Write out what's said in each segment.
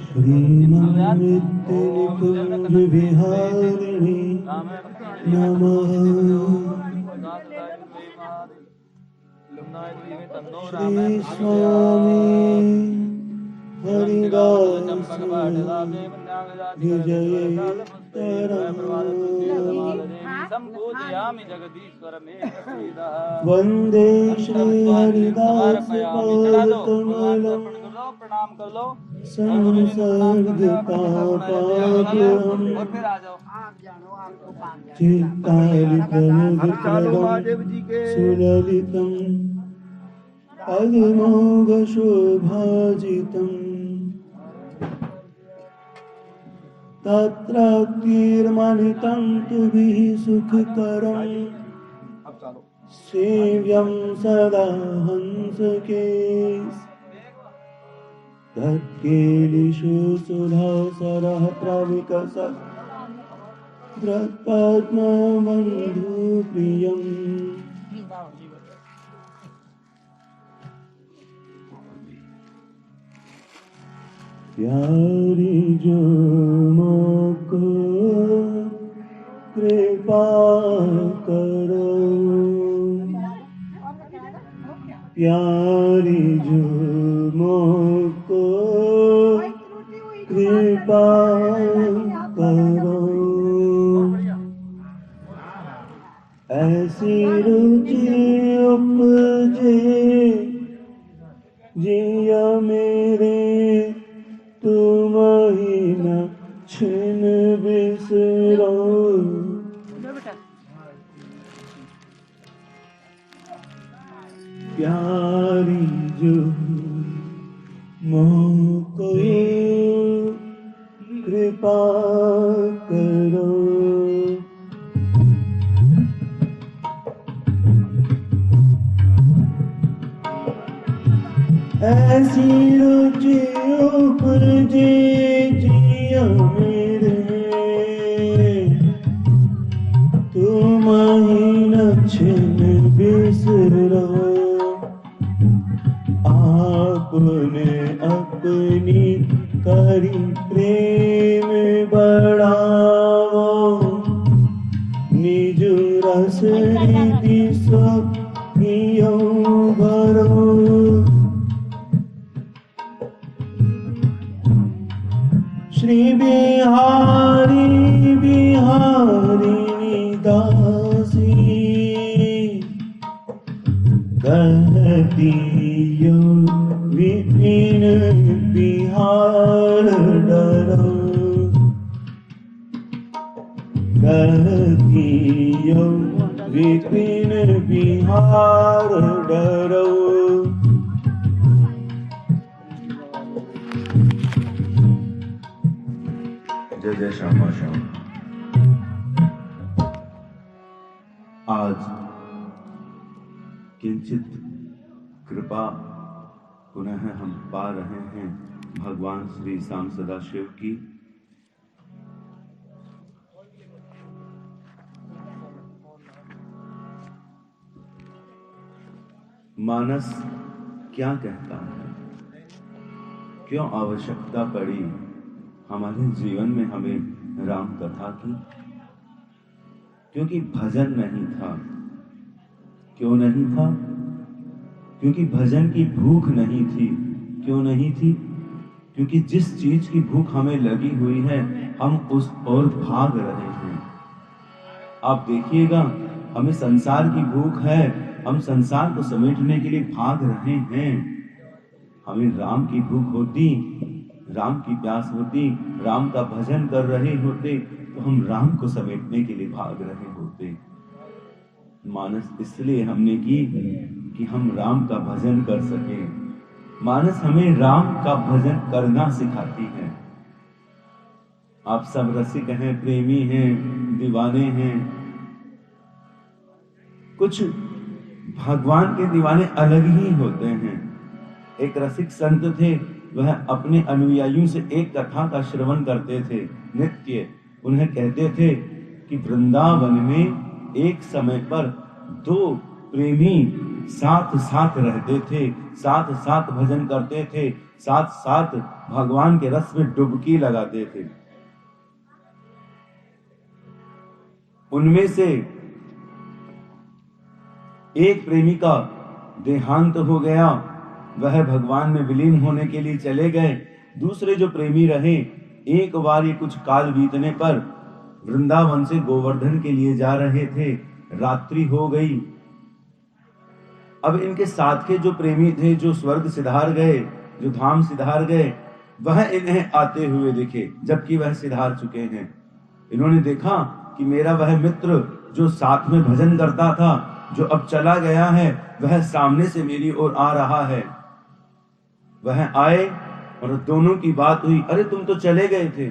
श्रीमन्निकुञ्ज विहारिणी नमः। श्री स्वामी हरिदास विजय वंदे श्री हरिदास पादकमलं प्रणाम कर लो। संसर्गतापापहं चित्तालिप्रमुदितं सुललितं पद्मोघशोभाजितं तत्राक्तिर्मणितं तुभिः सुखकरं सेव्यं सदा हंसकेश तत्केलिषु सुधासरः प्रविकसत् पद्मबन्धुप्रियम्। प्यारी जो मोको कृपा करो, प्यारी जो मोको कृपा करो, ऐसी रुचि उपजे जिया मेरे तुम ही न छिन बिसरो। प्यारी जो मोको कृपा करो, ऐसी रुचि उपजे जिया मेरे तुम ही न छिन बिसरो। आपने अपनी करी प्रेम बढ़ावो, निज रस रीति सो भरो। श्री बिहारी बिहारिणी दासी कहती यो विपिन बिहार डरो, कहती यो विपिन बिहार डरो। जय जय श्यामा श्याम। आज किंचित कृपा पुनः हम पा रहे हैं भगवान श्री श्याम सदाशिव की। मानस क्या कहता है, क्यों आवश्यकता पड़ी हमारे जीवन में हमें राम कथा की? क्योंकि भजन नहीं था। क्यों नहीं था? क्योंकि भजन की भूख नहीं थी। क्यों नहीं थी? क्योंकि जिस चीज की भूख हमें लगी हुई है हम उस ओर भाग रहे हैं। आप देखिएगा, हमें संसार की भूख है, हम संसार को समेटने के लिए भाग रहे हैं। हमें राम की भूख होती, राम की प्यास होती, राम का भजन कर रहे होते तो हम राम को समेटने के लिए भाग रहे होते। मानस इसलिए हमने की कि हम राम का भजन कर सके। मानस हमें राम का भजन करना सिखाती है। आप सब रसिक हैं, प्रेमी हैं, दीवाने हैं। कुछ भगवान के दीवाने अलग ही होते हैं। एक रसिक संत थे, वह अपने अनुयायियों से एक कथा का श्रवण करते थे नित्य। उन्हें कहते थे कि वृंदावन में एक समय पर दो प्रेमी साथ साथ रहते थे, साथ साथ भजन करते थे, साथ साथ भगवान के रस में डुबकी लगाते थे। उनमें से एक प्रेमी का देहांत हो गया, वह भगवान में विलीन होने के लिए चले गए। दूसरे जो प्रेमी रहे, एक बार ये कुछ काल बीतने पर वृंदावन से गोवर्धन के लिए जा रहे थे, रात्रि हो गई। अब इनके साथ के जो प्रेमी थे, जो स्वर्ग सिधार गए, जो धाम सिधार गए, वह इन्हें आते हुए दिखे, जबकि वह सिधार चुके हैं। इन्होंने देखा कि मेरा वह मित्र जो साथ में भजन करता था, जो अब चला गया है, वह सामने से मेरी ओर आ रहा है। वह आए और दोनों की बात हुई। अरे तुम तो चले गए थे।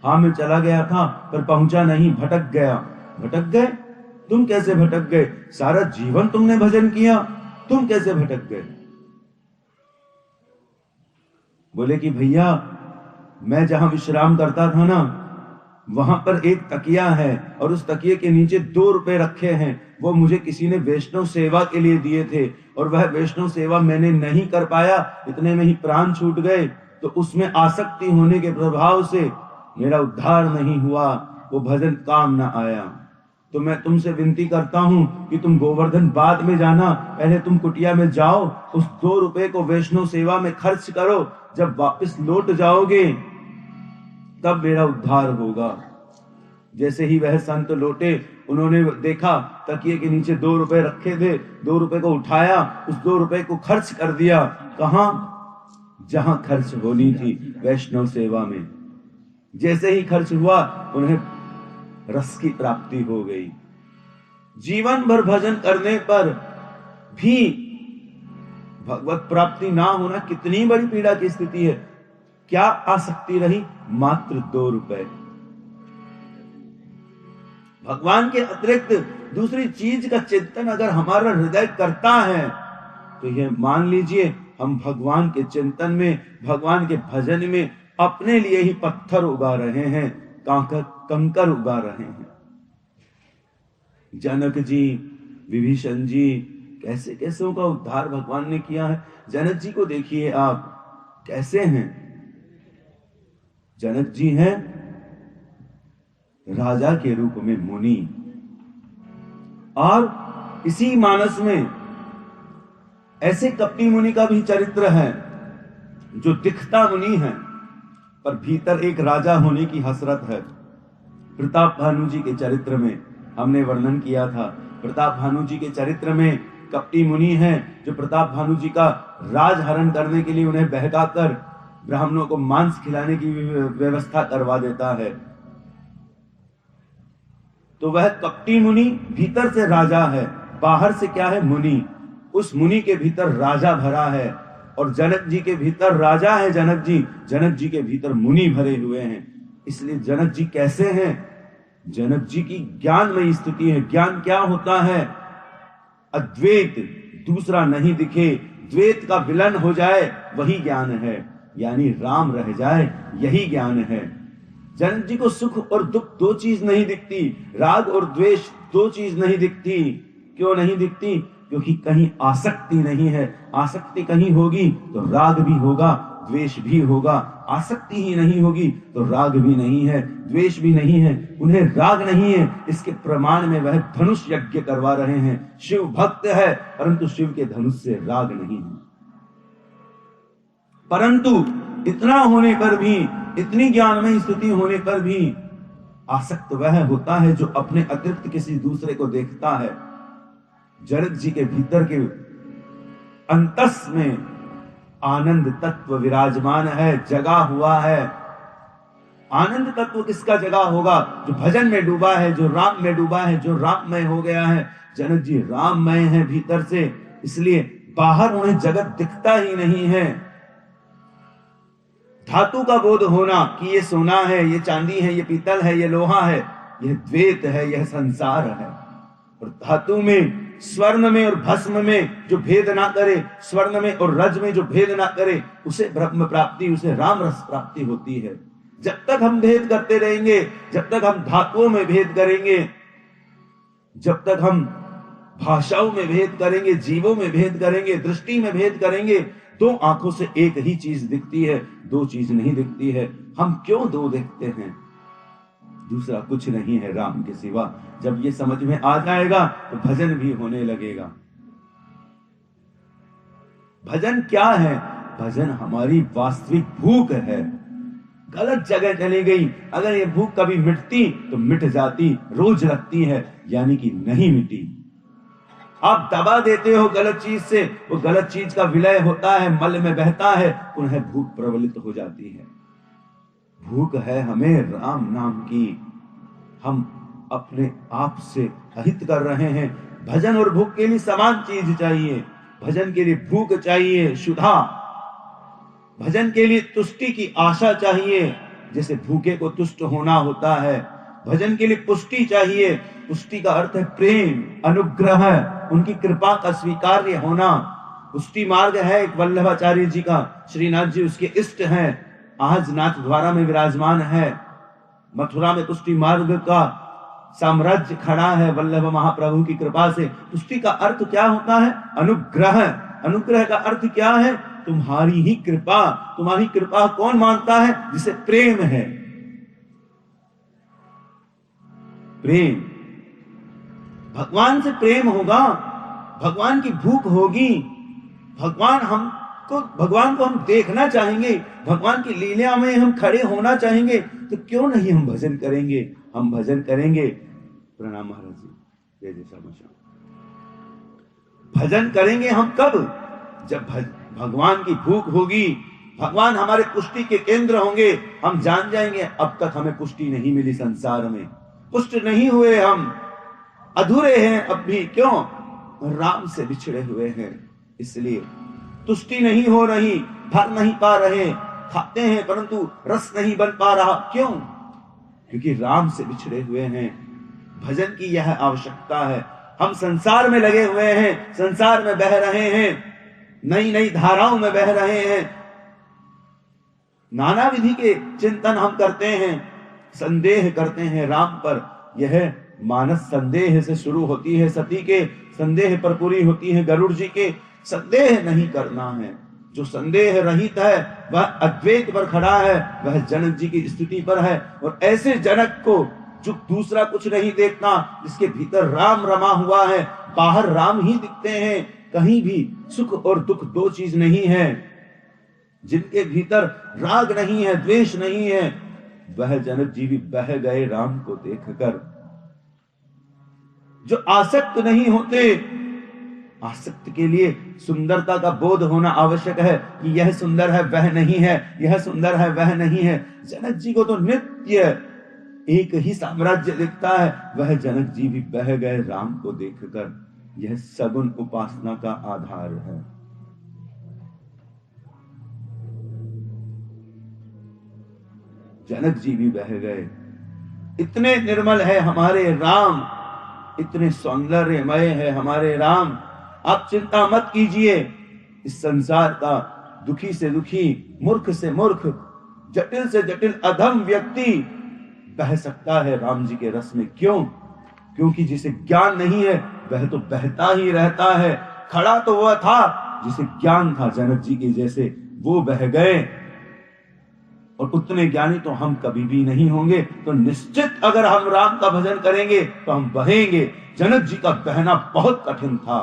हाँ मैं चला गया था, पर पहुंचा नहीं, भटक गया। भटक गए? तुम कैसे भटक गए? सारा जीवन तुमने भजन किया, तुम कैसे भटक गए? बोले कि भैया मैं जहां विश्राम करता था ना, वहां पर एक तकिया है और उस तकिए के नीचे 2 रुपए रखे हैं। वो मुझे किसी ने वैष्णव सेवा के लिए दिए थे और वह वैष्णव सेवा मैंने नहीं कर पाया, इतने में ही प्राण छूट गए। तो उसमें आसक्ति होने के प्रभाव से मेरा उद्धार नहीं हुआ, वो भजन काम ना आया। तो मैं तुमसे विनती करता हूं कि तुम गोवर्धन बाद में जाना, पहले तुम कुटिया में जाओ, उस 2 रुपए को वैष्णव सेवा में खर्च करो। जब वापस लौट जाओगे तब मेरा उद्धार होगा। जैसे ही वह संत लौटे, उन्होंने देखा तकिए के नीचे 2 रुपए रखे थे, 2 रुपए को उठाया, उस 2 रुपए को खर्च कर दिया। कहां? जहां खर्च होनी थी, वैष्णव सेवा में। जैसे ही खर्च हुआ, उन्हें रस की प्राप्ति हो गई। जीवन भर भजन करने पर भी भगवत प्राप्ति ना होना कितनी बड़ी पीड़ा की स्थिति है। क्या आसक्ति रही? मात्र 2 रुपए। भगवान के अतिरिक्त दूसरी चीज का चिंतन अगर हमारा हृदय करता है, तो यह मान लीजिए हम भगवान के चिंतन में, भगवान के भजन में अपने लिए ही पत्थर उगा रहे हैं, कंकर उगा रहे हैं। जनक जी, विभीषण जी, कैसे कैसे का उद्धार भगवान ने किया है। जनक जी को देखिए आप, कैसे हैं। जनक जी हैं राजा के रूप में मुनि, और इसी मानस में ऐसे कपटी मुनि का भी चरित्र है, जो दिखता मुनि है पर भीतर एक राजा होने की हसरत है। प्रताप भानु जी के चरित्र में हमने वर्णन किया था। प्रताप भानु जी के चरित्र में कपटी मुनि है, जो प्रताप भानु जी का राज हरण करने के लिए उन्हें बहकाकर ब्राह्मणों को मांस खिलाने की व्यवस्था करवा देता है। तो वह कपटी मुनि भीतर से राजा है, बाहर से क्या है? मुनि। उस मुनि के भीतर राजा भरा है, और जनक जी के भीतर राजा है जनक जी के भीतर मुनि भरे हुए हैं। इसलिए जनक जी कैसे हैं? जनक जी की ज्ञानमयी स्थिति है। ज्ञान क्या होता है? अद्वैत, दूसरा नहीं दिखे, द्वैत का विलन हो जाए, वही ज्ञान है। यानी राम रह जाए, यही ज्ञान है। जनक जी को सुख और दुख 2 चीज नहीं दिखती, राग और द्वेष 2 चीज नहीं दिखती। क्यों नहीं दिखती? क्योंकि कहीं आसक्ति नहीं है। आसक्ति कहीं होगी तो राग भी होगा, द्वेष भी होगा। आसक्ति ही नहीं होगी तो राग भी नहीं है, द्वेष भी नहीं है। उन्हें राग नहीं है, इसके प्रमाण में वह धनुष यज्ञ करवा रहे हैं। शिव भक्त है, परंतु शिव के धनुष से राग नहीं है। परंतु इतना होने पर भी, इतनी ज्ञानमय स्थिति होने पर भी आसक्त वह होता है जो अपने अतिरिक्त किसी दूसरे को देखता है। जनक जी के भीतर के अंतस में आनंद तत्व विराजमान है, जगा हुआ है। आनंद तत्व किसका जगा होगा? जो भजन में डूबा है, जो राम में डूबा है, जो राममय हो गया है। जनक जी राममय है भीतर से, इसलिए बाहर उन्हें जगत दिखता ही नहीं है। धातु का बोध होना कि ये सोना है, ये चांदी है, ये पीतल है, ये लोहा है, यह द्वैत है, यह संसार है। और धातु में, स्वर्ण में और भस्म में जो भेद ना करे, स्वर्ण में और रज में जो भेद ना करे, उसे ब्रह्म प्राप्ति, उसे राम रस प्राप्ति होती है। जब तक हम भेद करते रहेंगे, जब तक हम धातुओं में भेद करेंगे, जब तक हम भाषाओं में भेद करेंगे, जीवों में भेद करेंगे, दृष्टि में भेद करेंगे। दो आंखों से एक ही चीज दिखती है, दो चीज नहीं दिखती है। हम क्यों दो देखते हैं? दूसरा कुछ नहीं है राम के सिवा। जब ये समझ में आ जाएगा तो भजन भी होने लगेगा। भजन क्या है? भजन हमारी वास्तविक भूख है। गलत जगह चली गई। अगर ये भूख कभी मिटती तो मिट जाती, रोज लगती है, यानी कि नहीं मिटी। आप दबा देते हो गलत चीज से, वो गलत चीज का विलय होता है, मल में बहता है, पुनः भूख प्रबलित हो जाती है। भूख है हमें राम नाम की। हम अपने आप से अहित कर रहे हैं। भजन और भूख के लिए समान चीज चाहिए। भजन के लिए भूख चाहिए, क्षुधा। भजन के लिए तुष्टि की आशा चाहिए, जैसे भूखे को तुष्ट होना होता है। भजन के लिए पुष्टि चाहिए। पुष्टि का अर्थ है प्रेम, अनुग्रह, उनकी कृपा का स्वीकार्य होना। पुष्टि मार्ग है एक वल्लभाचार्य जी का, श्रीनाथ जी उसके इष्ट हैं, आज नाथ द्वारा में विराजमान है। मथुरा में पुष्टि मार्ग का साम्राज्य खड़ा है वल्लभ महाप्रभु की कृपा से। पुष्टि का अर्थ क्या होता है? अनुग्रह। अनुग्रह का अर्थ क्या है? तुम्हारी ही कृपा। तुम्हारी कृपा कौन मानता है? जिसे प्रेम है। प्रेम, भगवान से प्रेम होगा, भगवान की भूख होगी, भगवान को हम देखना चाहेंगे, भगवान की लीला में हम खड़े होना चाहेंगे, तो क्यों नहीं हम भजन करेंगे? हम भजन करेंगे। प्रणाम महाराज जी, जय जय श्याम। भजन करेंगे हम कब? जब भगवान की भूख होगी, भगवान हमारे पुष्टि के केंद्र होंगे। हम जान जाएंगे अब तक हमें पुष्टि नहीं मिली, संसार में पुष्ट नहीं हुए, हम अधूरे हैं अब भी। क्यों? राम से बिछड़े हुए हैं, इसलिए तुष्टि नहीं हो रही, भर नहीं पा रहे। खाते हैं परंतु रस नहीं बन पा रहा। क्यों? क्योंकि राम से बिछड़े हुए हैं। भजन की यह आवश्यकता है। हम संसार में लगे हुए हैं, संसार में बह रहे हैं, नई नई धाराओं में बह रहे हैं, नाना विधि के चिंतन हम करते हैं, संदेह करते हैं राम पर। यह मानस संदेह से शुरू होती है, सती के संदेह पर पूरी होती है गरुड़ जी के। संदेह नहीं करना है। जो संदेह रहित है वह अद्वैत पर खड़ा है, वह जनक जी की स्तुति पर है। और ऐसे जनक को जो दूसरा कुछ नहीं देखता, जिसके भीतर राम रमा हुआ है, बाहर राम ही दिखते हैं, कहीं भी सुख और दुख दो चीज नहीं है, जिनके भीतर राग नहीं है, द्वेष नहीं है, वह जनक जी भी बह गए राम को देखकर। जो आसक्त नहीं होते, आसक्त के लिए सुंदरता का बोध होना आवश्यक है कि यह सुंदर है वह नहीं है, यह सुंदर है वह नहीं है। जनक जी को तो नित्य एक ही साम्राज्य दिखता है, वह जनक जी भी बह गए राम को देखकर। यह सगुण उपासना का आधार है। जनक जी भी बह गए। इतने निर्मल है हमारे राम, इतने सौंदर्यमय है हमारे राम। आप चिंता मत कीजिए। इस संसार का दुखी से दुखी, मूर्ख से मूर्ख, जटिल से जटिल अधम व्यक्ति बह सकता है राम जी के रस में। क्यों? क्योंकि जिसे ज्ञान नहीं है वह तो बहता ही रहता है। खड़ा तो वह था जिसे ज्ञान था जनक जी के जैसे, वो बह गए। और उतने ज्ञानी तो हम कभी भी नहीं होंगे। तो निश्चित अगर हम राम का भजन करेंगे तो हम बहेंगे। जनक जी का बहना बहुत कठिन था,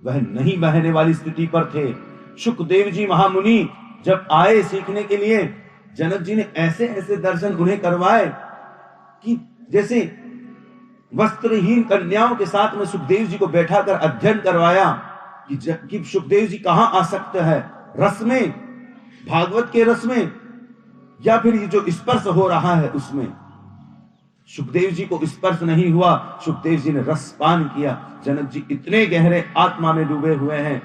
वह नहीं बहने वाली स्थिति पर थे। शुकदेव जी महामुनि जब आए सीखने के लिए, जनक जी ने ऐसे ऐसे दर्शन उन्हें करवाए कि जैसे वस्त्रहीन कन्याओं के साथ में सुखदेव जी को बैठा कर अध्ययन करवाया कि सुखदेव जी कहां आसक्त है, रस में, भागवत के रस में, या फिर ये जो स्पर्श हो रहा है उसमें। सुखदेव जी को स्पर्श नहीं हुआ, सुखदेव जी ने रस पान किया। जनक जी इतने गहरे आत्मा में डूबे हुए हैं,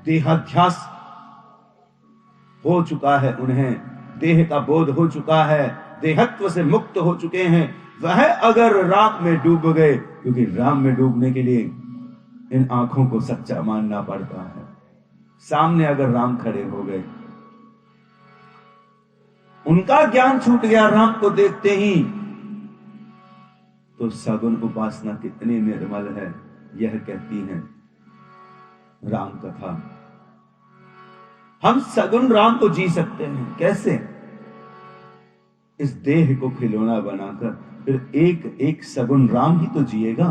देहाध्यास हो चुका है उन्हें, देह का बोध हो चुका है, देहत्व से मुक्त हो चुके हैं। वह अगर राम में डूब गए, क्योंकि राम में डूबने के लिए इन आंखों को सच्चा मानना पड़ता है। सामने अगर राम खड़े हो गए, उनका ज्ञान छूट गया राम को देखते ही, तो सगुण उपासना कितनी निर्मल है। यह कहती है राम कथा। हम सगुन राम को जी सकते हैं कैसे? इस देह को खिलौना बनाकर फिर एक एक सगुन राम ही तो जिएगा।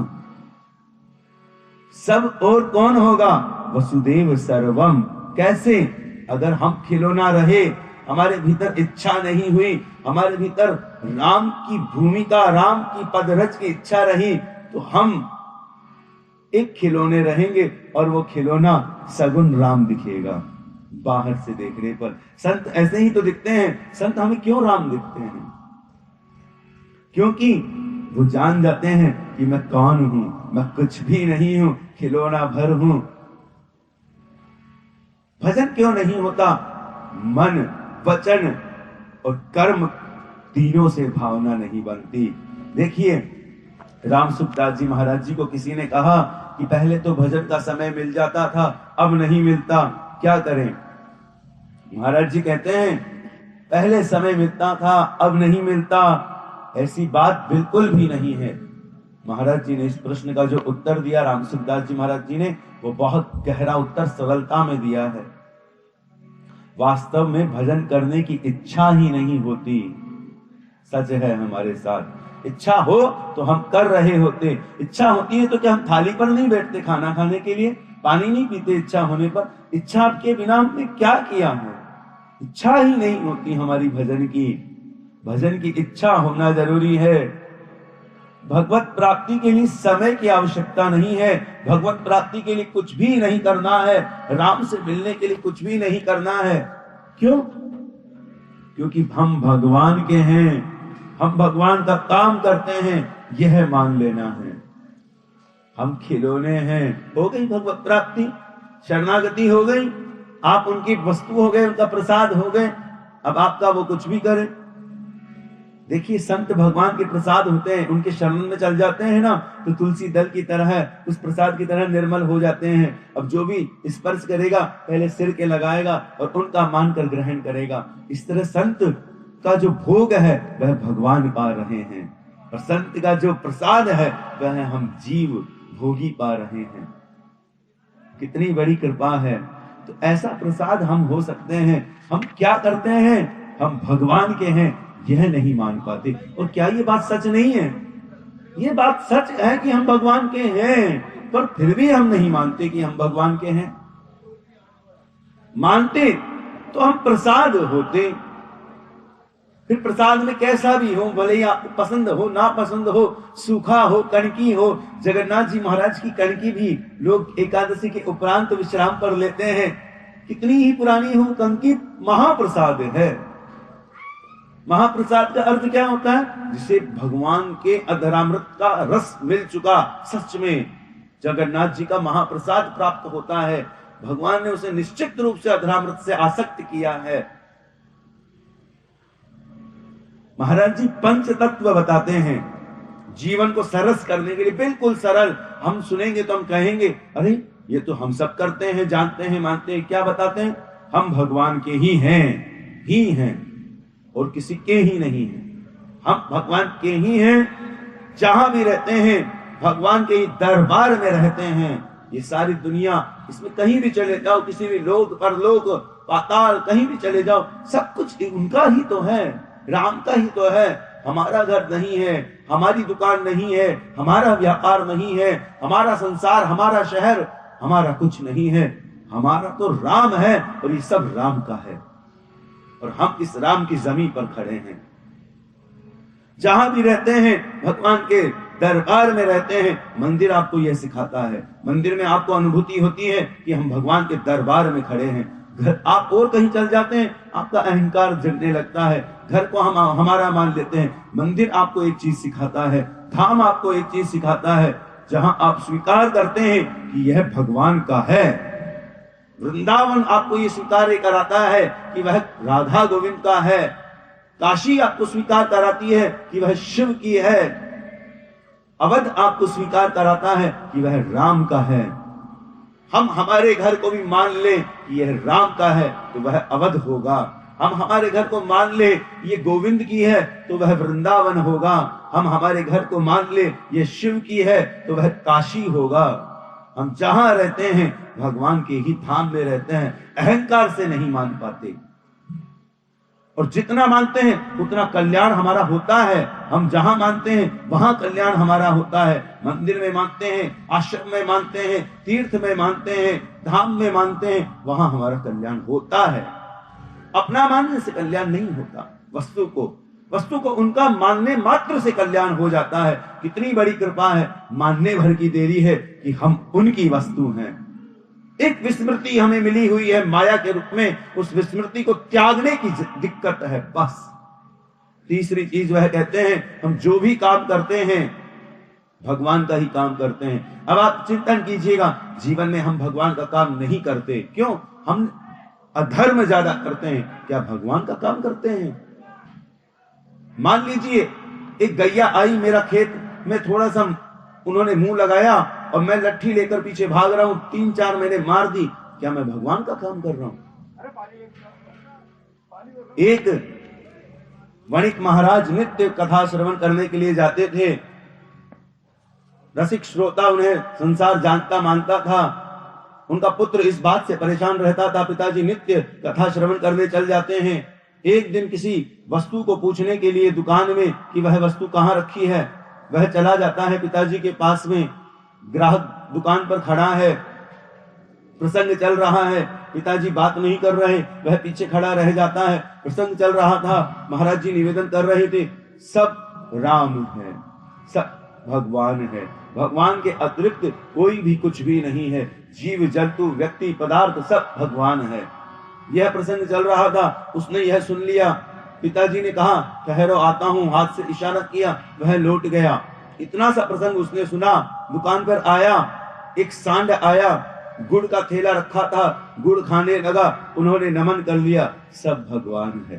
सब और कौन होगा? वसुदेव सर्वम। कैसे? अगर हम खिलौना रहे, हमारे भीतर इच्छा नहीं हुई, हमारे भीतर राम की भूमिका, राम की पदरज की इच्छा रही, तो हम एक खिलौने रहेंगे और वो खिलौना सगुन राम दिखेगा। बाहर से देखने पर संत ऐसे ही तो दिखते हैं। संत हमें क्यों राम दिखते हैं? क्योंकि वो जान जाते हैं कि मैं कौन हूं, मैं कुछ भी नहीं हूं, खिलौना भर हूं। भजन क्यों नहीं होता? मन, वचन और कर्म तीनों से भावना नहीं बनती। देखिए, राम सुखदास जी महाराज जी को किसी ने कहा कि पहले तो भजन का समय मिल जाता था, अब नहीं मिलता, क्या करें? महाराज जी कहते हैं पहले समय मिलता था, अब नहीं मिलता। ऐसी बात बिल्कुल भी नहीं है। महाराज जी ने इस प्रश्न का जो उत्तर दिया, राम सुखदास जी महाराज जी ने, वो बहुत गहरा उत्तर सरलता में दिया है। वास्तव में भजन करने की इच्छा ही नहीं होती। सच है हमारे साथ। इच्छा हो तो हम कर रहे होते। इच्छा होती है तो क्या हम थाली पर नहीं बैठते खाना खाने के लिए? पानी नहीं पीते इच्छा होने पर? इच्छा के बिना हमने क्या किया है? इच्छा ही नहीं होती हमारी भजन की। भजन की इच्छा होना जरूरी है। भगवत प्राप्ति के लिए समय की आवश्यकता नहीं है। भगवत प्राप्ति के लिए कुछ भी नहीं करना है। राम से मिलने के लिए कुछ भी नहीं करना है। क्यों? क्योंकि हम भगवान के हैं, हम भगवान का काम करते हैं, यह मान लेना है। हम खिलौने हैं। हो गई भगवत प्राप्ति, शरणागति हो गई, आप उनकी वस्तु हो गए, उनका प्रसाद हो गए। अब आपका वो कुछ भी करे। देखिए, संत भगवान के प्रसाद होते हैं, उनके शरण में चल जाते हैं ना, तो तुलसी दल की तरह, उस प्रसाद की तरह निर्मल हो जाते हैं। अब जो भी स्पर्श करेगा पहले सिर के लगाएगा और उनका मानकर ग्रहण करेगा। इस तरह संत का जो भोग है वह भगवान पा रहे हैं, और संत का जो प्रसाद है वह हम जीव भोगी पा रहे हैं। कितनी बड़ी कृपा है। तो ऐसा प्रसाद हम हो सकते हैं। हम क्या करते हैं? हम भगवान के हैं, यह नहीं मान पाते। और क्या ये बात सच नहीं है? ये बात सच है कि हम भगवान के हैं, पर फिर भी हम नहीं मानते कि हम भगवान के हैं। मानते तो हम प्रसाद होते। फिर प्रसाद में कैसा भी हो, भले ही आपको पसंद हो ना पसंद हो, सूखा हो, कणकी हो। जगन्नाथ जी महाराज की कणकी भी लोग एकादशी के उपरांत विश्राम पर लेते हैं। कितनी ही पुरानी हो कणकी, महाप्रसाद है। महाप्रसाद का अर्थ क्या होता है? जिसे भगवान के अधरामृत का रस मिल चुका। सच में जगन्नाथ जी का महाप्रसाद प्राप्त होता है। भगवान ने उसे निश्चित रूप से अधरामृत से आसक्त किया है। महाराज जी पंच तत्व बताते हैं जीवन को सरस करने के लिए, बिल्कुल सरल। हम सुनेंगे तो हम कहेंगे अरे ये तो हम सब करते हैं, जानते हैं, मानते हैं। क्या बताते हैं? हम भगवान के ही हैं और किसी के ही नहीं हैं। हम भगवान के ही हैं। जहां भी रहते हैं भगवान के ही दरबार में रहते हैं। ये सारी दुनिया, इसमें कहीं भी चले जाओ, किसी भी लोक परलोक पाताल कहीं भी चले जाओ, सब कुछ उनका ही तो है, राम का ही तो है। हमारा घर नहीं है, हमारी दुकान नहीं है, हमारा व्यापार नहीं है, हमारा संसार, हमारा शहर, हमारा कुछ नहीं है। हमारा तो राम है और ये सब राम का है, और हम इस राम की जमीन पर खड़े हैं। जहां भी रहते हैं भगवान के दरबार में रहते हैं। मंदिर आपको यह सिखाता है। मंदिर में आपको अनुभूति होती है कि हम भगवान के दरबार में खड़े हैं। घर आप और कहीं चल जाते हैं, आपका अहंकार जगने लगता है, घर को हम हमारा मान लेते हैं। मंदिर आपको एक चीज सिखाता है, धाम आपको एक चीज सिखाता है, जहां आप स्वीकार करते हैं कि यह भगवान का है। वृंदावन आपको ये स्वीकार कराता है कि वह राधा गोविंद का है। काशी आपको स्वीकार कराती है कि वह शिव की है। अवध आपको स्वीकार कराता है कि वह राम का है। हम हमारे घर को भी मान ले कि यह राम का है तो वह अवध होगा। हम हमारे घर को मान ले ये गोविंद की है तो वह वृंदावन होगा। हम हमारे घर को मान ले ये शिव की है तो वह काशी होगा। हम जहां रहते हैं भगवान के ही धाम में रहते हैं, अहंकार से नहीं मान पाते। और जितना मानते हैं उतना कल्याण हमारा होता है। हम जहां मानते हैं वहां कल्याण हमारा होता है। मंदिर में मानते हैं, आश्रम में मानते हैं, तीर्थ में मानते हैं, धाम में मानते हैं, वहां हमारा कल्याण होता है। अपना मानने से कल्याण नहीं होता। वस्तु को उनका मानने मात्र से कल्याण हो जाता है। कितनी बड़ी कृपा है, मानने भर की देरी है कि हम उनकी वस्तु हैं। एक विस्मृति हमें मिली हुई है माया के रूप में, उस विस्मृति को त्यागने की दिक्कत है बस। तीसरी चीज वह कहते हैं हम जो भी काम करते हैं भगवान का ही काम करते हैं। अब आप चिंतन कीजिएगा, जीवन में हम भगवान का काम नहीं करते, क्यों? हम अधर्म ज्यादा करते हैं, क्या भगवान का काम करते हैं? मान लीजिए एक गैया आई मेरा खेत में, थोड़ा सा उन्होंने मुंह लगाया और मैं लट्ठी लेकर पीछे भाग रहा हूं, 3-4 मैंने मार दी, क्या मैं भगवान का काम कर रहा हूं? एक वणिक महाराज नित्य कथा श्रवण करने के लिए जाते थे। रसिक श्रोता उन्हें संसार जानता मानता था। उनका पुत्र इस बात से परेशान रहता था, पिताजी नित्य कथा श्रवण करने चल जाते हैं, एक दिन किसी वस्तु को पूछने के लिए दुकान में कि वह वस्तु कहां रखी है, वह चला जाता है पिताजी के पास में। ग्राहक दुकान पर खड़ा है, प्रसंग चल रहा है, पिताजी बात नहीं कर रहे, वह पीछे खड़ा रह जाता है। प्रसंग चल रहा था, महाराज जी निवेदन कर रहे थे, सब राम है, सब भगवान है, भगवान के अतिरिक्त कोई भी कुछ भी नहीं है, जीव जंतु व्यक्ति पदार्थ सब भगवान है। यह प्रसंग चल रहा था, उसने यह सुन लिया। पिताजी ने कहा ठहरो आता हूं, हाथ से इशारा किया, वह लौट गया। इतना सा प्रसंग उसने सुना, दुकान पर आया, एक सांड आया, गुड़ का थैला रखा था, गुड़ खाने लगा, उन्होंने नमन कर लिया, सब भगवान है।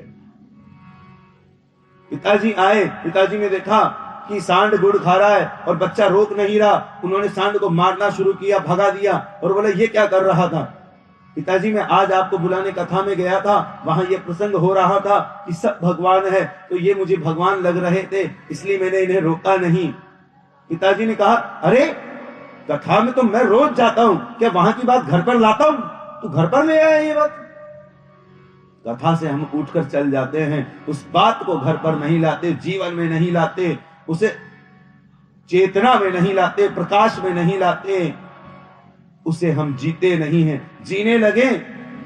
पिताजी आए, पिताजी ने देखा कि सांड गुड़ खा रहा है और बच्चा रोक नहीं रहा, उन्होंने सांड को मारना शुरू किया, भगा दिया और बोले ये क्या कर रहा था? पिताजी मैं आज आपको बुलाने कथा में गया था, वहां ये प्रसंग हो रहा था कि सब भगवान है, तो ये मुझे भगवान लग रहे थे, इसलिए मैंने इन्हें रोका नहीं। पिताजी ने कहा अरे कथा में तो मैं रोज जाता हूं, क्या वहां की बात घर पर लाता हूं? तू घर पर ले आया ये बात? कथा से हम उठकर चल जाते हैं, उस बात को घर पर नहीं लाते, जीवन में नहीं लाते, उसे चेतना में नहीं लाते, प्रकाश में नहीं लाते, उसे हम जीते नहीं हैं। जीने लगे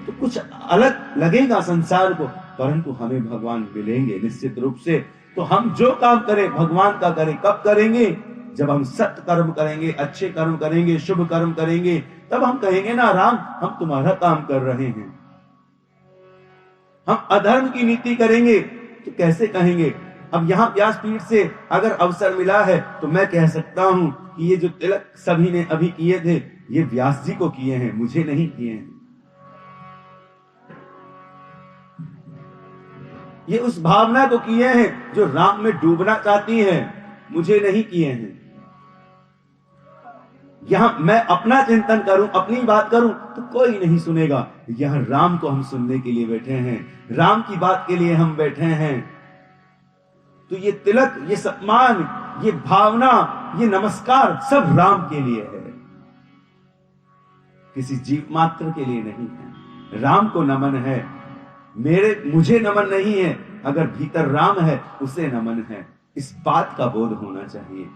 तो कुछ अलग लगेगा संसार को, परंतु हमें भगवान मिलेंगे निश्चित रूप से। तो हम जो काम करें भगवान का करें। कब करेंगे? जब हम सत्य कर्म करेंगे, अच्छे कर्म करेंगे, शुभ कर्म करेंगे, तब हम कहेंगे ना राम हम तुम्हारा काम कर रहे हैं। हम अधर्म की नीति करेंगे तो कैसे कहेंगे? अब यहां व्यासपीठ से अगर अवसर मिला है तो मैं कह सकता हूं कि ये जो तिलक सभी ने अभी किए थे, ये व्यास जी को किए हैं, मुझे नहीं किए हैं। ये उस भावना को किए हैं जो राम में डूबना चाहती है, मुझे नहीं किए हैं। यहां मैं अपना चिंतन करूं, अपनी बात करूं तो कोई नहीं सुनेगा। यहां राम को हम सुनने के लिए बैठे हैं, राम की बात के लिए हम बैठे हैं। तो ये तिलक, ये सम्मान, ये भावना, ये नमस्कार सब राम के लिए है, किसी जीव मात्र के लिए नहीं है। राम को नमन है, मुझे नमन नहीं है, अगर भीतर राम है उसे नमन है। इस बात का बोध होना चाहिए।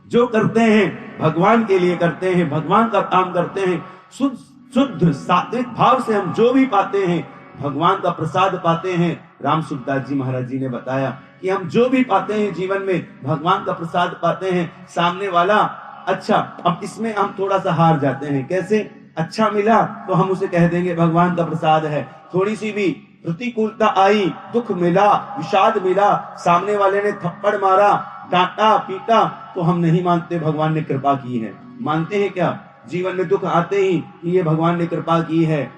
जो करते हैं भगवान के लिए करते हैं, भगवान का काम करते हैं, शुद्ध सात्विक भाव से हम जो भी पाते हैं भगवान का प्रसाद पाते हैं। राम सुखदास जी महाराज जी ने बताया कि हम जो भी पाते हैं जीवन में भगवान का प्रसाद पाते हैं। सामने वाला अच्छा, अब इसमें हम थोड़ा सा हार जाते हैं। कैसे? अच्छा मिला तो हम उसे कह देंगे भगवान का प्रसाद है। थोड़ी सी भी प्रतिकूलता आई, दुख मिला, विषाद मिला, सामने वाले ने थप्पड़ मारा, डांटा पीटा, तो हम नहीं मानते भगवान ने कृपा की है। मानते हैं क्या? जीवन में दुख आते ही कि ये भगवान ने कृपा की है।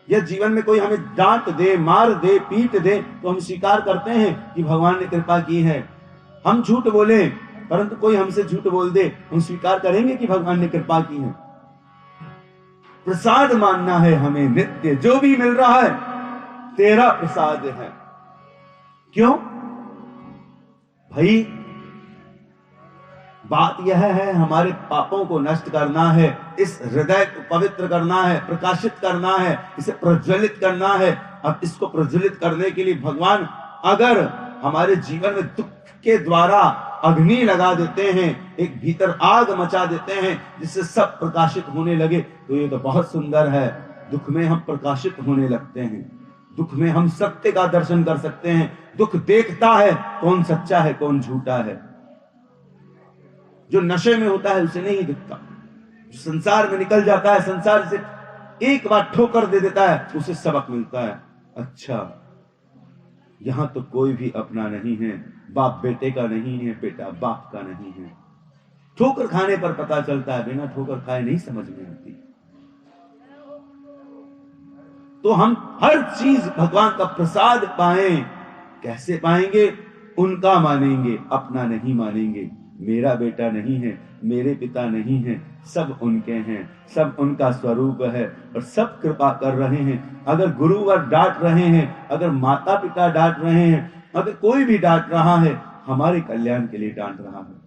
या जीवन में कोई हमें डांट दे, मार दे, पीट दे, तो हम स्वीकार करते हैं कि भगवान ने कृपा की है। हम झूठ बोले परंतु कोई हमसे झूठ बोल दे, हम स्वीकार करेंगे कि भगवान ने कृपा की है। प्रसाद मानना है हमें नित्य, जो भी मिल रहा है तेरा प्रसाद है। क्यों भाई? बात यह है, हमारे पापों को नष्ट करना है, इस हृदय को पवित्र करना है, प्रकाशित करना है, इसे प्रज्वलित करना है। अब इसको प्रज्वलित करने के लिए भगवान अगर हमारे जीवन में दुख के द्वारा अग्नि लगा देते हैं, एक भीतर आग मचा देते हैं जिससे सब प्रकाशित होने लगे, तो ये तो बहुत सुंदर है। दुख में हम प्रकाशित होने लगते हैं, दुख में हम सत्य का दर्शन कर सकते हैं। दुख देखता है कौन सच्चा है कौन झूठा है। जो नशे में होता है उसे नहीं दिखता, जो संसार में निकल जाता है, संसार से एक बार ठोकर दे देता है, उसे सबक मिलता है। अच्छा, यहां तो कोई भी अपना नहीं है, बाप बेटे का नहीं है, बेटा बाप का नहीं है। ठोकर खाने पर पता चलता है, बिना ठोकर खाए नहीं समझ में आती। तो हम हर चीज भगवान का प्रसाद पाएं। कैसे पाएंगे? उनका मानेंगे, अपना नहीं मानेंगे। मेरा बेटा नहीं है, मेरे पिता नहीं है, सब उनके हैं, सब उनका स्वरूप है और सब कृपा कर रहे हैं। अगर गुरुवर डांट रहे हैं, अगर माता पिता डांट रहे हैं, अगर कोई भी डांट रहा है, हमारे कल्याण के लिए डांट रहा है।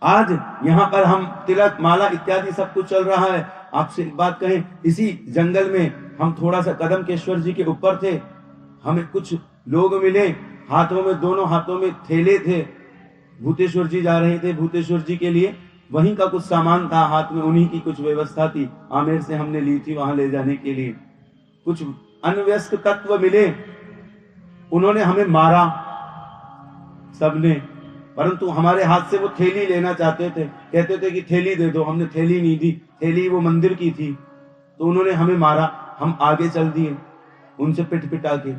आज यहाँ पर हम तिलक माला इत्यादि सब कुछ चल रहा है। आपसे एक बात कहें, इसी जंगल में हम थोड़ा सा कदमकेश्वर जी के ऊपर थे, हमें कुछ लोग मिले, हाथों में, दोनों हाथों में थैले थे। भूतेश्वर जी जा रहे थे, भूतेश्वर जी के लिए वहीं का कुछ सामान था, हाथ में उन्हीं की कुछ व्यवस्था थी, आमेर से हमने ली थी वहां ले जाने के लिए। कुछ अनवयस्क तत्व मिले, उन्होंने हमें मारा सबने, परंतु हमारे हाथ से वो थैली लेना चाहते थे, कहते थे कि थैली दे दो। हमने थैली नहीं दी, थैली वो मंदिर की थी, तो उन्होंने हमें मारा। हम आगे चल दिए उनसे पिट पिटा के।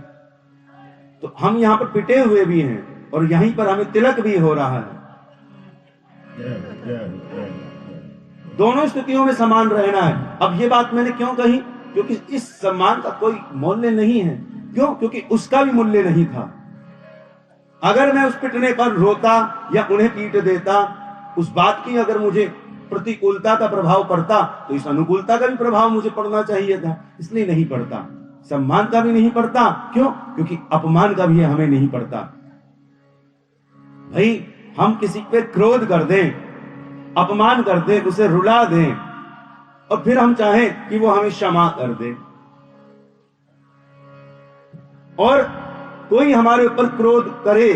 तो हम यहाँ पर पिटे हुए भी हैं और यहीं पर हमें तिलक भी हो रहा है। दोनों स्थितियों में समान रहना है। अब ये बात मैंने क्यों कही? क्योंकि इस सम्मान का कोई मूल्य नहीं है। क्यों? क्योंकि उसका भी मूल्य नहीं था। अगर मैं उस पिटने पर रोता या उन्हें पीट देता, उस बात की अगर मुझे प्रतिकूलता का प्रभाव पड़ता, तो इस अनुकूलता का भी प्रभाव मुझे पड़ना चाहिए था। इसलिए नहीं पड़ता। सम्मान का भी नहीं पड़ता। क्यों? क्योंकि अपमान का भी हमें नहीं पड़ता। भाई, हम किसी पे क्रोध कर दें, अपमान कर दें, उसे रुला दें और फिर हम चाहें कि वो हमें क्षमा कर दे, और कोई हमारे ऊपर क्रोध करे,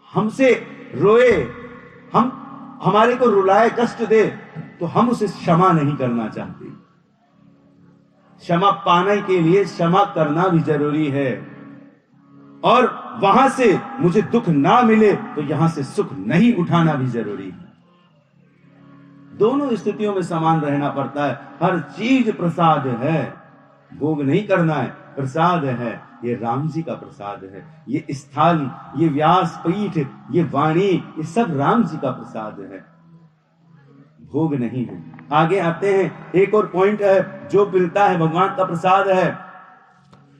हमसे रोए, हमारे को रुलाए, कष्ट दे, तो हम उसे क्षमा नहीं करना चाहते। क्षमा पाने के लिए क्षमा करना भी जरूरी है, और वहां से मुझे दुख ना मिले तो यहां से सुख नहीं उठाना भी जरूरी है। दोनों स्थितियों में समान रहना पड़ता है। हर चीज प्रसाद है, भोग नहीं करना है, प्रसाद है। ये राम जी का प्रसाद है, ये स्थल, ये व्यास पीठ, ये वाणी, ये सब राम जी का प्रसाद है, भोग नहीं है। आगे आते हैं, एक और पॉइंट है जो मिलता है, भगवान का प्रसाद है।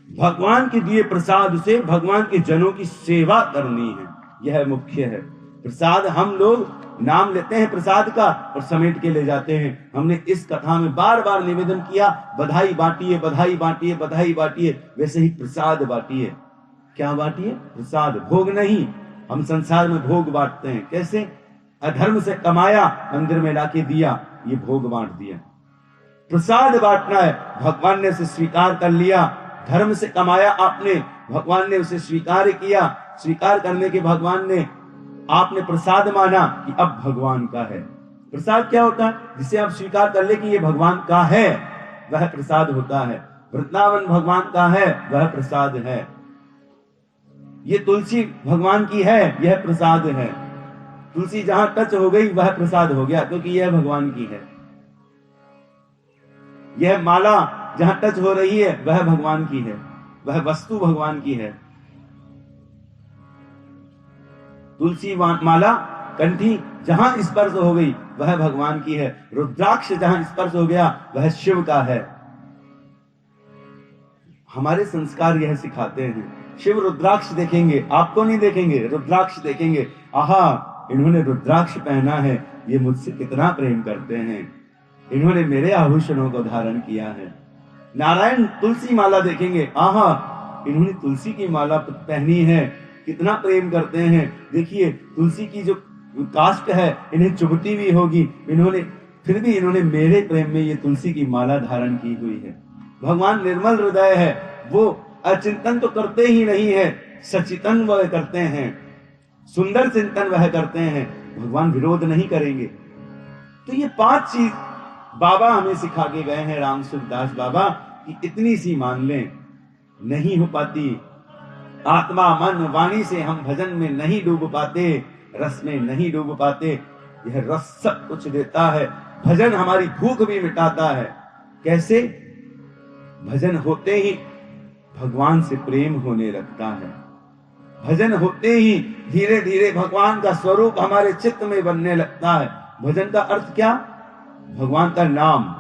भगवान के दिए प्रसाद से भगवान के जनों की सेवा करनी है, यह मुख्य है। प्रसाद हम लोग नाम लेते हैं प्रसाद का और समेट के ले जाते हैं। हमने इस कथा में बार बार निवेदन किया, बधाई बांटिए, बधाई बांटिए, बधाई बांटिए। वैसे ही प्रसाद बांटिए। क्या बांटिए? प्रसाद, भोग नहीं। हम संसार में भोग बांटते हैं। कैसे? अधर्म से कमाया, मंदिर में लाके दिया, ये भोग बांट दिया। प्रसाद बांटना है, भगवान ने उसे स्वीकार कर लिया। धर्म से कमाया आपने, भगवान ने उसे स्वीकार किया। स्वीकार करने के भगवान ने, आपने प्रसाद माना कि अब भगवान का है। प्रसाद क्या होता है? जिसे आप स्वीकार कर ले कि ये भगवान का है, वह प्रसाद होता है। वृंदावन भगवान का है, वह प्रसाद है। ये तुलसी भगवान की है, यह प्रसाद है। तुलसी जहां टच हो गई वह प्रसाद हो गया, क्योंकि यह भगवान की है। यह माला जहां टच हो रही है वह भगवान की है, वह वस्तु भगवान की है। तुलसी माला कंठी जहां स्पर्श हो गई वह भगवान की है। रुद्राक्ष जहां स्पर्श हो गया वह शिव का है। हमारे संस्कार यह सिखाते हैं। शिव रुद्राक्ष देखेंगे, आपको नहीं देखेंगे, रुद्राक्ष देखेंगे। आहा, इन्होंने रुद्राक्ष पहना है, ये मुझसे कितना प्रेम करते हैं, इन्होंने मेरे आभूषणों को धारण किया है। नारायण तुलसी माला देखेंगे, आहा, इन्होंने तुलसी की माला पहनी है, कितना प्रेम करते हैं। देखिए, तुलसी की जो काष्ठ है, इन्हें चुभती भी होगी, फिर भी इन्होंने मेरे प्रेम में ये तुलसी की माला धारण की हुई है। भगवान निर्मल हृदय है, वो अचिंतन तो करते ही नहीं है, सचिंतन वह करते हैं, सुंदर चिंतन वह करते हैं। भगवान विरोध नहीं करेंगे। तो ये 5 चीज बाबा हमें सिखा के गए हैं, राम सुखदास बाबा, कि इतनी सी मान लें। नहीं हो पाती आत्मा मन वाणी से, हम भजन में नहीं डूब पाते, रस में नहीं डूब पाते। यह रस सब कुछ देता है। भजन हमारी भूख भी मिटाता है। कैसे? भजन होते ही भगवान से प्रेम होने लगता है। भजन होते ही धीरे धीरे भगवान का स्वरूप हमारे चित्त में बनने लगता है। भजन का अर्थ क्या? भगवान का नाम,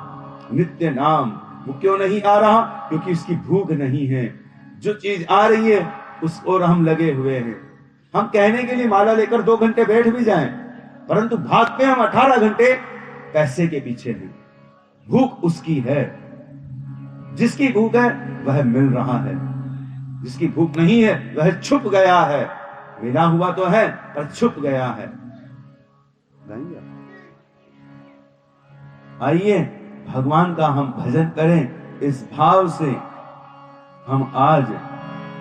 नित्य नाम। वो क्यों नहीं आ रहा? क्योंकि उसकी भूख नहीं है। जो चीज आ रही है उस ओर हम लगे हुए हैं। हम कहने के लिए माला लेकर 2 घंटे बैठ भी जाएं, परंतु भागते हम 18 घंटे पैसे के पीछे हैं। भूख उसकी है। जिसकी भूख है वह मिल रहा है, जिसकी भूख नहीं है वह छुप गया है। मिला हुआ तो है पर छुप गया है। आइए भगवान का हम भजन करें। इस भाव से हम आज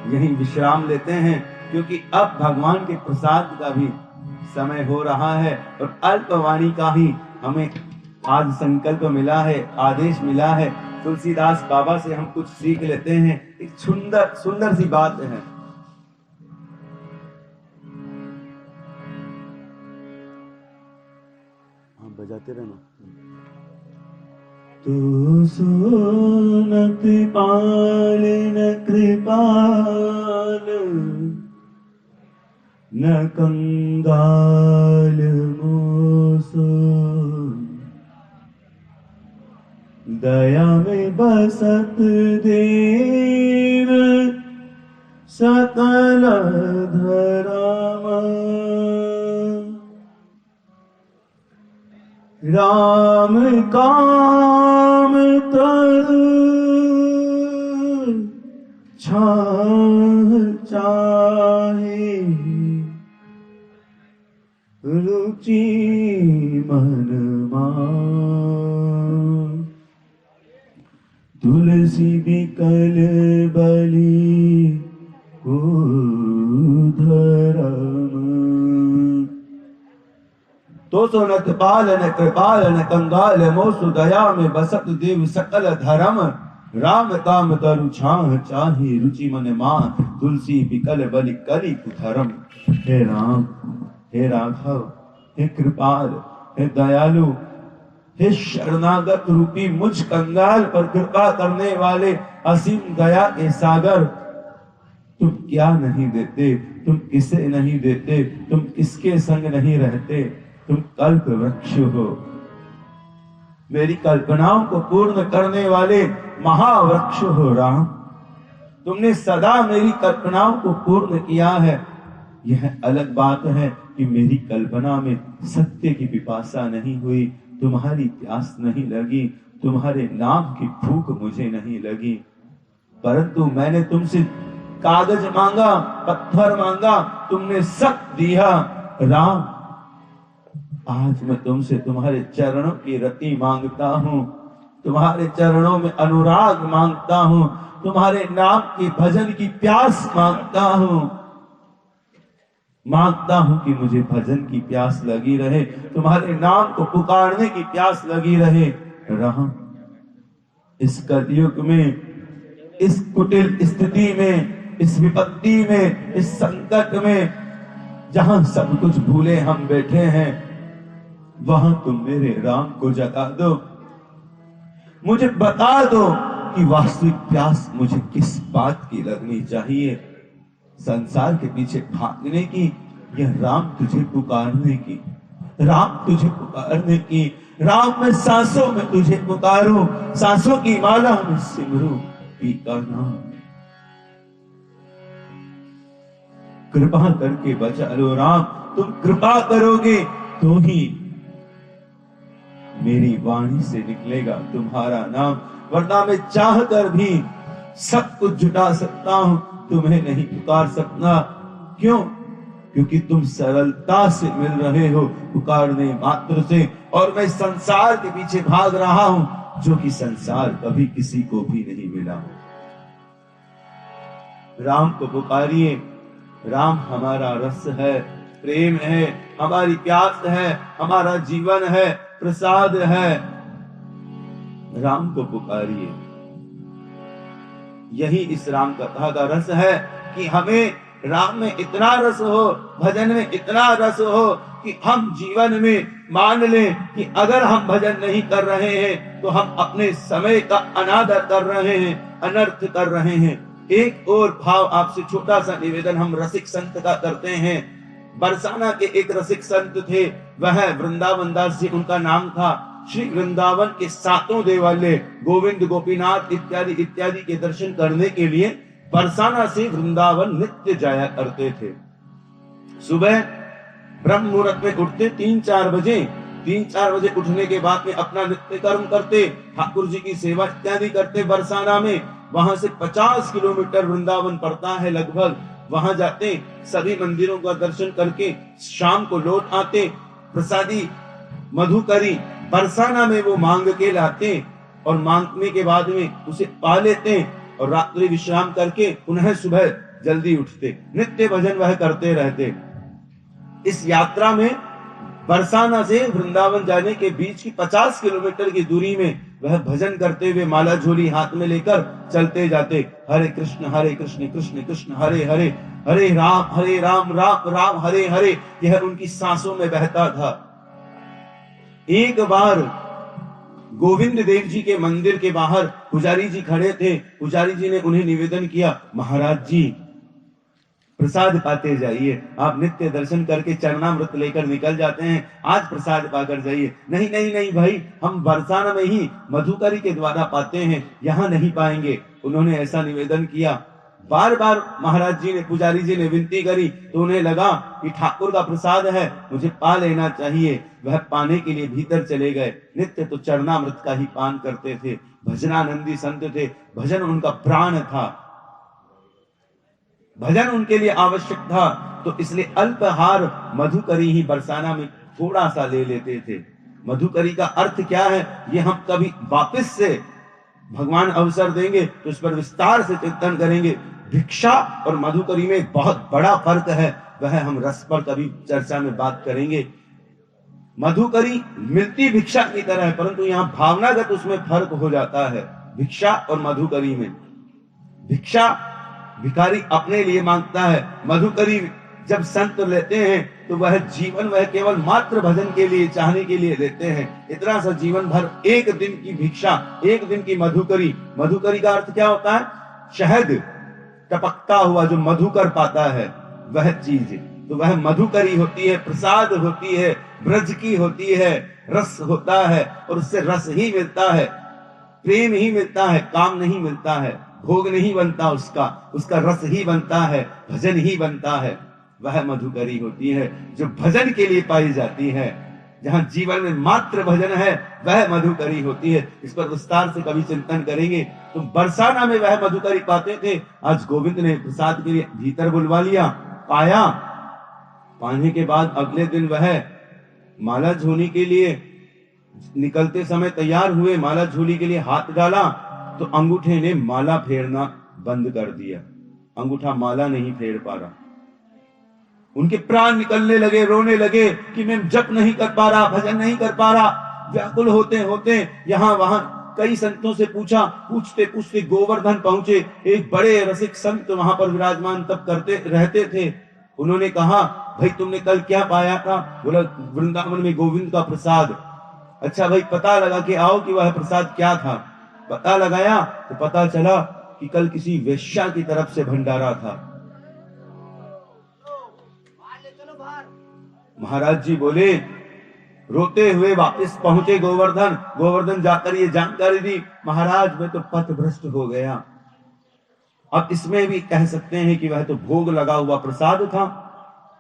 यहीं विश्राम लेते हैं, क्योंकि अब भगवान के प्रसाद का भी समय हो रहा है और अल्पवाणी का ही हमें आज संकल्प मिला है, आदेश मिला है। तुलसीदास बाबा से हम कुछ सीख लेते हैं। एक सुंदर सुंदर सी बात है। हाँ, बजाते रहना। तू सुन कृपाल न कृपाल, न कंगाल मोसो, दया में बसत देव सकल धर्म, राम काम तरु छाह चाहे, रुचि मन मान, तुलसी बिकल बलि को धर्म। तो सोनत पाल न कृपाल न कंगाल मोसु, दया में बसत देव सकल धर्म, राम काम तरु छाह चाहे, रुचि मन मान, तुलसी बिकल बलि कलि कुधर्म। हे राम, हे राघव, हे कृपाल, हे दयालु, हे शरणागत रूपी मुझ कंगाल पर कृपा करने वाले असीम दया के सागर, तुम क्या नहीं देते, तुम किसे नहीं देते, तुम किसके संग नहीं रहते, तुम कल्प वृक्ष हो। मेरी कल्पनाओं को पूर्ण करने वाले महावृक्ष हो राम। तुमने सदा मेरी कल्पनाओं को पूर्ण किया है। यह अलग बात है कि मेरी कल्पना में सत्य की पिपासा नहीं हुई, तुम्हारी प्यास नहीं लगी, तुम्हारे नाम की भूख मुझे नहीं लगी। परंतु मैंने तुमसे कागज मांगा, पत्थर मांगा, तुमने सब दिया। राम, आज मैं तुमसे तुम्हारे चरणों की रति मांगता हूँ, तुम्हारे चरणों में अनुराग मांगता हूँ, तुम्हारे नाम की भजन की प्यास मांगता हूँ। मांगता हूं कि मुझे भजन की प्यास लगी रहे, तुम्हारे नाम को पुकारने की प्यास लगी रहे। राम, इस कलयुग में, इस कुटिल स्थिति में, इस विपत्ति में, इस संकट में, जहां सब कुछ भूले हम बैठे हैं, वहां तुम मेरे राम को जगा दो। मुझे बता दो कि वास्तविक प्यास मुझे किस बात की लगनी चाहिए। संसार के पीछे भागने की या राम तुझे पुकारने की? राम तुझे पुकारने की। राम, मैं सांसों में तुझे पुकारूं, सांसों की माला में सिमरूं पी का नाम। कृपा करके बचा लो राम, तुम कृपा करोगे तो ही मेरी वाणी से निकलेगा तुम्हारा नाम, वरना मैं चाहकर भी सब कुछ जुटा सकता हूं, तुम्हें नहीं पुकार सकता। क्यों? क्योंकि तुम सरलता से मिल रहे हो पुकारने मात्र से, और मैं संसार के पीछे भाग रहा हूं जो कि संसार कभी किसी को भी नहीं मिला। राम को पुकारिए। राम हमारा रस है, प्रेम है, हमारी प्यास है, हमारा जीवन है, प्रसाद है। राम को पुकारिए। यही इस राम कथा का रस है कि हमें राम में इतना रस हो, भजन में इतना रस हो कि हम जीवन में मान लें कि अगर हम भजन नहीं कर रहे हैं तो हम अपने समय का अनादर कर रहे हैं, अनर्थ कर रहे हैं। एक और भाव आपसे छोटा सा निवेदन हम रसिक संत का करते हैं। बरसाना के एक रसिक संत थे, वह वृंदावन दास जी उनका नाम था। श्री वृंदावन के सातों देवालय, गोविंद, गोपीनाथ इत्यादि इत्यादि के दर्शन करने के लिए बरसाना से वृंदावन नित्य जाया करते थे। सुबह ब्रह्म मुहूर्त में उठते 3-4 बजे। 3-4 बजे उठने के बाद में अपना नित्य कर्म करते, ठाकुर जी की सेवा इत्यादि करते बरसाना में। वहां से 50 किलोमीटर वृंदावन पड़ता है लगभग। वहां जाते, सभी मंदिरों का दर्शन करके शाम को लौट आते। प्रसादी मधुकरी बरसाना में वो मांग के लाते और मांगने के बाद में उसे पा लेते और रात्रि विश्राम करके पुनः सुबह जल्दी उठते। नित्य भजन वह करते रहते। इस यात्रा में बरसाना से वृंदावन जाने के बीच की 50 किलोमीटर की दूरी में वह भजन करते हुए माला झोली हाथ में लेकर चलते जाते। हरे कृष्ण कृष्ण कृष्ण हरे हरे, हरे राम राम राम हरे हरे, यह उनकी सांसों में बहता था। एक बार गोविंद देव जी के मंदिर के बाहर पुजारी जी खड़े थे। पुजारी जी ने उन्हें निवेदन किया, महाराज जी प्रसाद पाते जाइए, आप नित्य दर्शन करके चरणामृत लेकर निकल जाते हैं, आज प्रसाद पाकर जाइए। नहीं नहीं नहीं भाई, हम बरसाना में ही मधुकरी के द्वारा पाते हैं, यहाँ नहीं पाएंगे। उन्होंने ऐसा निवेदन किया। बार बार महाराज जी ने, पुजारी जी ने विनती करी तो उन्हें लगा कि ठाकुर का प्रसाद है, मुझे पा लेना चाहिए। वह पाने के लिए भीतर चले गए। नित्य तो चरणामृत का ही पान करते थे। भजनानंदी संत थे, भजन उनका प्राण था, भजन उनके लिए आवश्यक था। तो इसलिए अल्पहार मधुकरी ही बरसाना में थोड़ा सा ले लेते थे। मधुकरी का अर्थ क्या है, ये हम कभी वापस से भगवान अवसर देंगे तो इस पर विस्तार से चिंतन करेंगे। भिक्षा और मधुकरी में एक बहुत बड़ा फर्क है, वह हम रस पर कभी चर्चा में बात करेंगे। मधुकरी मिलती भिक्षा की तरह है, परंतु यहाँ भावनागत उसमें फर्क हो जाता है। भिक्षा और मधुकरी में, भिक्षा भिखारी अपने लिए मांगता है, मधुकरी जब संत लेते हैं तो वह जीवन, वह केवल मात्र भजन के लिए, चाहने के लिए लेते हैं। इतना सा जीवन भर एक दिन की भिक्षा, एक दिन की मधुकरी। मधुकरी का अर्थ क्या होता है, शहद टपकता हुआ जो मधुकर पाता है वह चीज, तो वह मधुकरी होती है, प्रसाद होती है, ब्रज की होती है, रस होता है, और उससे रस ही मिलता है, प्रेम ही मिलता है, काम नहीं मिलता है, भोग नहीं बनता, उसका रस ही बनता है, भजन ही बनता है। वह मधुकरी होती है जो भजन के लिए पाई जाती है। जहां जीवन में मात्र भजन है वह मधुकरी होती है। इस पर विस्तार से कभी चिंतन करेंगे। तो बरसाना में वह मधुकरी पाते थे। आज गोविंद ने प्रसाद के लिए भीतर बुलवा लिया, पाया। पाने के बाद अगले दिन वह माला झोली के लिए निकलते समय तैयार हुए, माला झोली के लिए हाथ डाला तो अंगूठे ने माला फेरना बंद कर दिया। अंगूठा माला नहीं फेर पा रहा। उनके प्राण निकलने लगे, रोने लगे कि मैं जप नहीं कर पा रहा, भजन नहीं कर पा रहा। व्याकुल होते होते यहाँ वहां कई संतों से पूछा, पूछते पूछते गोवर्धन पहुंचे। एक बड़े रसिक संत वहां पर विराजमान तब करते रहते थे। उन्होंने कहा, भाई तुमने कल क्या पाया था? बोला, वृंदावन में गोविंद का प्रसाद। अच्छा भाई, पता लगा कि आओ कि वह प्रसाद क्या था। पता लगाया तो पता चला कि कल किसी वेश्या की तरफ से भंडारा था। महाराज जी बोले, रोते हुए वापस पहुंचे गोवर्धन। गोवर्धन जाकर ये जानकारी दी, महाराज मैं तो पथ भ्रष्ट हो गया। अब इसमें भी कह सकते हैं कि वह तो भोग लगा हुआ प्रसाद था।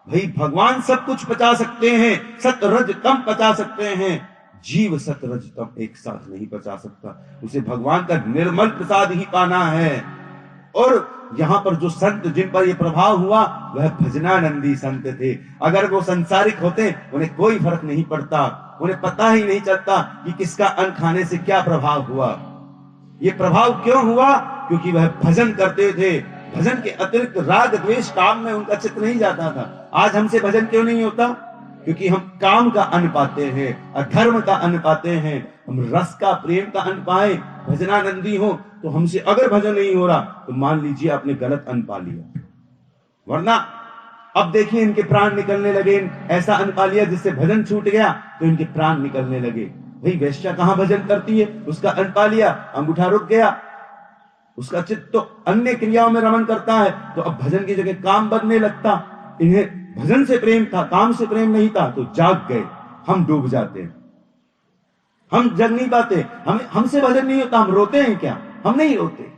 भाई भगवान सब कुछ पचा सकते हैं, सत रज तम पचा सकते हैं, जीव सत रज तम एक साथ नहीं पचा सकता। उसे भगवान का निर्मल प्रसाद ही पाना है। और यहाँ पर जो संत जिन पर ये प्रभाव हुआ वह भजनानंदी संत थे। अगर वो संसारिक होते उन्हें कोई फर्क नहीं पड़ता, उन्हें पता ही नहीं चलता कि किसका अन्न खाने से क्या प्रभाव हुआ। ये प्रभाव क्यों हुआ? क्योंकि वह भजन करते थे। भजन के अतिरिक्त राग द्वेष काम में उनका चित्त नहीं जाता था। आज हमसे भजन क्यों नहीं होता? क्योंकि हम काम का अन्न पाते हैं, अधर्म का अन्न पाते हैं। हम रस का, प्रेम का अन्न पाए, भजनानंदी हो तो हमसे अगर भजन नहीं हो रहा तो मान लीजिए आपने गलत अन्न पा लिया। वरना अब देखिए इनके प्राण निकलने लगे। ऐसा अन्न पा लिया जिससे भजन छूट गया तो इनके प्राण निकलने लगे। भाई वेश्या कहां भजन करती है? उसका अन्न पा लिया, अंगूठा रुक गया, उसका चित्त तो अन्य क्रियाओं में रमन करता है, तो अब भजन की जगह काम बनने लगता। इन्हें भजन से प्रेम था, काम से प्रेम नहीं था, तो जाग गए। हम डूब जाते, हम जग नहीं पाते। हमसे भजन नहीं होता, हम रोते हैं क्या? हम नहीं रोते।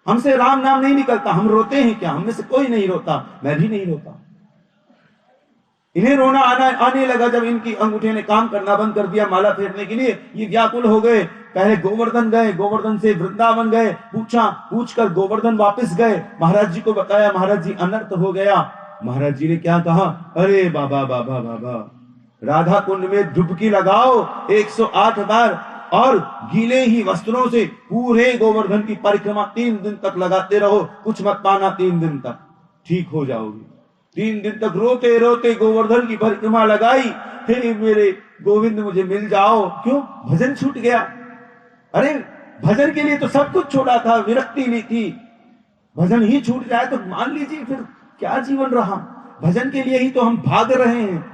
हमसे राम नाम नहीं निकलता, हम रोते हैं क्या? हम में से कोई नहीं रोता, मैं भी नहीं रोता। इन्हें रोना आने लगा जब इनकी अंगूठे ने काम करना बंद कर दिया माला फेरने के लिए। ये व्याकुल हो गए। पहले गोवर्धन गए, गोवर्धन से वृंदावन गए, पूछकर गोवर्धन वापस गए, महाराज जी को बताया, महाराज जी अनर्थ हो गया। महाराज जी ने क्या कहा? अरे बाबा बाबा बाबा, राधा कुंड में डुबकी लगाओ 108 बार और गीले ही वस्त्रों से पूरे गोवर्धन की परिक्रमा 3 दिन तक लगाते रहो, कुछ मत पाना, 3 दिन तक ठीक हो जाओगे। 3 दिन तक रोते रोते गोवर्धन की परिक्रमा लगाई। हे मेरे गोविंद मुझे मिल जाओ। क्यों? भजन छूट गया। अरे भजन के लिए तो सब कुछ छोड़ा था, विरक्ति ली थी। भजन ही छूट जाए तो मान लीजिए फिर क्या जीवन रहा। भजन के लिए ही तो हम भाग रहे हैं।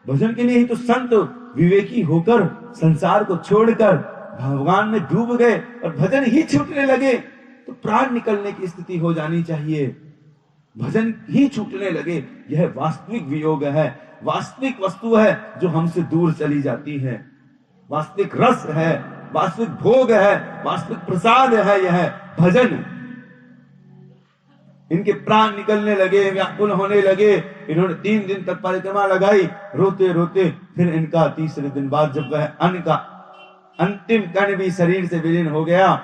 भजन के लिए ही तो संत विवेकी होकर संसार को छोड़कर भगवान में डूब गए और भजन ही छूटने लगे तो प्राण निकलने की स्थिति हो जानी चाहिए। भजन ही छूटने लगे, यह वास्तविक वियोग है, वास्तविक वस्तु है जो हमसे दूर चली जाती है। वास्तविक रस है, वास्तविक भोग है, वास्तविक प्रसाद है यह भजन। इनके प्राण निकलने लगे, व्याकुल होने लगे। इन्होंने 3 दिन तक परिक्रमा लगाई, रोते रोते। फिर इनका तीसरे दिन बाद जब वह अन्न का अंतिम कण भी शरीर से विलीन हो गया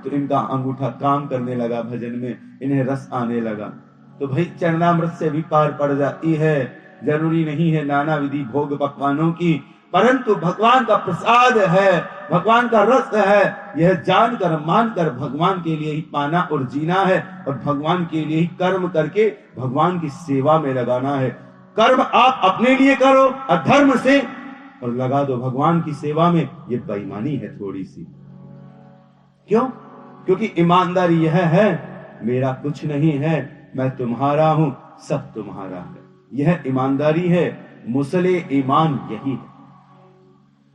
तो इनका अंगूठा काम करने लगा भजन में, इन्हें रस आने लगा। तो भाई चरणामृत से भी पार पड़ जाती है। जरूरी नहीं है नाना विधि भोग पकवानों की, परंतु भगवान का प्रसाद है, भगवान का रस है। यह जानकर मानकर भगवान के लिए ही पाना और जीना है और भगवान के लिए ही कर्म करके भगवान की सेवा में लगाना है। कर्म आप अपने लिए करो अधर्म से और लगा दो भगवान की सेवा में, ये बेईमानी है थोड़ी सी। क्यों? क्योंकि ईमानदारी यह है, मेरा कुछ नहीं है, मैं तुम्हारा हूं, सब तुम्हारा है। यह ईमानदारी है, मुसले ईमान यही है।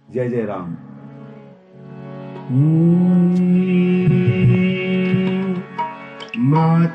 जय जय राम। मात